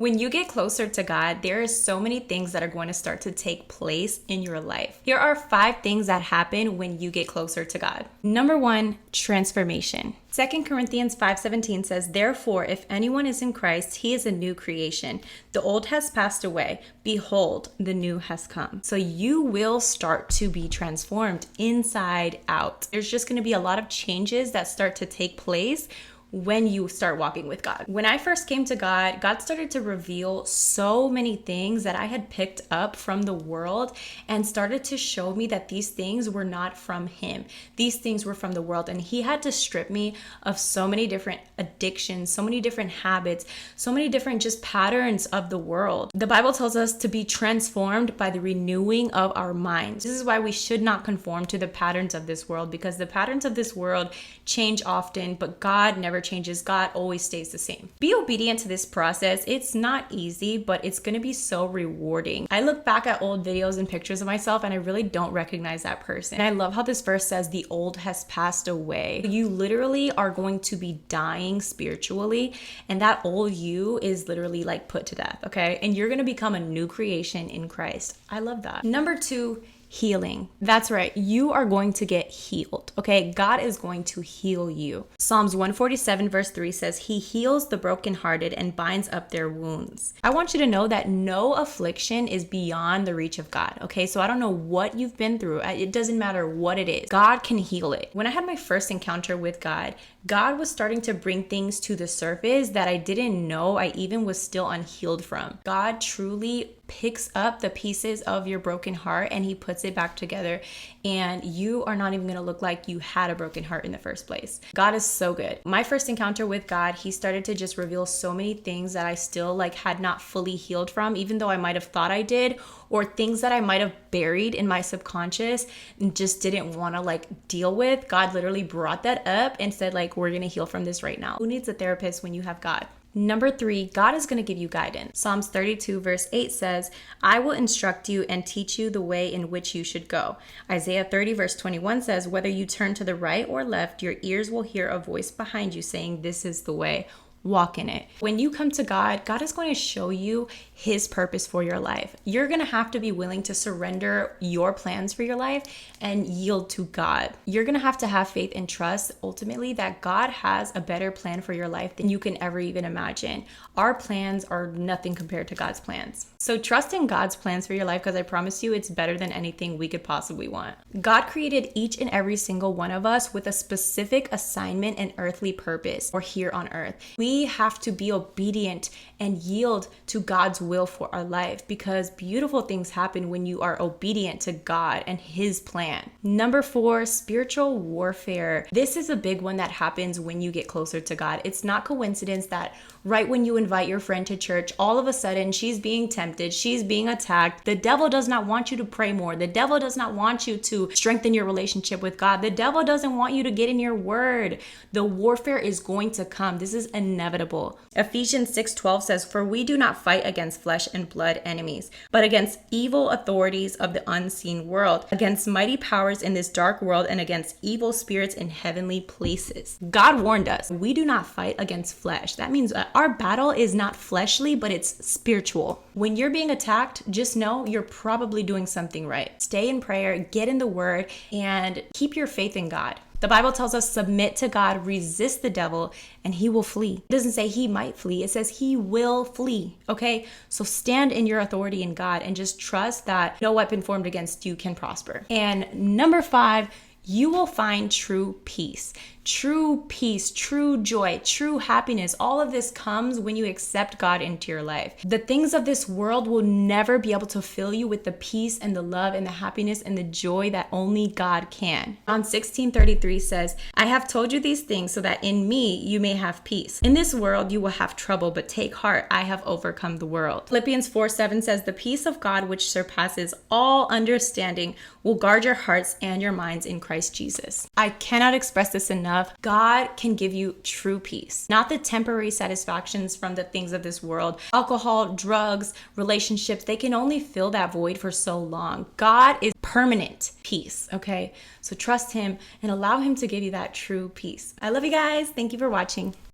When you get closer to God, there are so many things that are going to start to take place in your life. Here are 5 things that happen when you get closer to God. Number 1, transformation. 2 Corinthians 5:17 says, "Therefore, if anyone is in Christ, he is a new creation. The old has passed away. Behold, the new has come." So you will start to be transformed inside out. There's just going to be a lot of changes that start to take place when you start walking with God. When I first came to God, God started to reveal so many things that I had picked up from the world and started to show me that these things were not from Him. These things were from the world. And He had to strip me of so many different addictions, so many different habits, so many different just patterns of the world. The Bible tells us to be transformed by the renewing of our minds. This is why we should not conform to the patterns of this world, because the patterns of this world change often, but God never changes. God always stays the same. Be obedient to this process. It's not easy, but it's going to be so rewarding. I look back at old videos and pictures of myself and I really don't recognize that person. And I love how this verse says the old has passed away. You literally are going to be dying spiritually, and that old you is literally like put to death, okay? And you're going to become a new creation in Christ. I love that. Number 2, healing. That's right. You are going to get healed. Okay. God is going to heal you. Psalms 147 verse 3 says, "He heals the brokenhearted and binds up their wounds." I want you to know that no affliction is beyond the reach of God. Okay. So I don't know what you've been through. It doesn't matter what it is. God can heal it. When I had my first encounter with God, God was starting to bring things to the surface that I didn't know I even was still unhealed from. God truly picks up the pieces of your broken heart and He puts it back together, and you are not even going to look like you had a broken heart in the first place. God is so good. My first encounter with God, He started to just reveal so many things that I still had not fully healed from, even though I might have thought I did, or things that I might have buried in my subconscious and just didn't want to deal with. God literally brought that up and said we're going to heal from this right now. Who needs a therapist when you have God? Number 3, God is going to give you guidance. Psalms 32 verse 8 says, "I will instruct you and teach you the way in which you should go." Isaiah 30 verse 21 says, "Whether you turn to the right or left, your ears will hear a voice behind you saying, 'This is the way. Walk in it.'" When you come to God, God is going to show you His purpose for your life. You're going to have to be willing to surrender your plans for your life and yield to God. You're going to have faith and trust ultimately that God has a better plan for your life than you can ever even imagine. Our plans are nothing compared to God's plans. So trust in God's plans for your life, because I promise you it's better than anything we could possibly want. God created each and every single one of us with a specific assignment and earthly purpose for here on earth. We have to be obedient and yield to God's will for our life, because beautiful things happen when you are obedient to God and His plan. Number 4, spiritual warfare. This is a big one that happens when you get closer to God. It's not coincidence that right when you invite your friend to church, all of a sudden she's being tempted, she's being attacked. The devil does not want you to pray more. The devil does not want you to strengthen your relationship with God. The devil doesn't want you to get in your word. The warfare is going to come. This is inevitable. Ephesians 6:12 says, "For we do not fight against flesh and blood enemies, but against evil authorities of the unseen world, against mighty powers in this dark world, and against evil spirits in heavenly places." God warned us, we do not fight against flesh. That means our battle is not fleshly, but it's spiritual. When you're being attacked, just know you're probably doing something right. Stay in prayer, get in the word, and keep your faith in God. The Bible tells us submit to God, resist the devil, and he will flee. It doesn't say he might flee. It says he will flee, okay? So stand in your authority in God and just trust that no weapon formed against you can prosper. And number 5, you will find true peace. True peace, true joy, true happiness. All of this comes when you accept God into your life. The things of this world will never be able to fill you with the peace and the love and the happiness and the joy that only God can. John 16:33 says, "I have told you these things so that in me you may have peace. In this world you will have trouble, but take heart, I have overcome the world." Philippians 4:7 says, "The peace of God which surpasses all understanding will guard your hearts and your minds in Christ Jesus." I cannot express this enough. God can give you true peace, not the temporary satisfactions from the things of this world. Alcohol, drugs, relationships, they can only fill that void for so long. God is permanent peace, okay? So trust Him and allow Him to give you that true peace. I love you guys. Thank you for watching.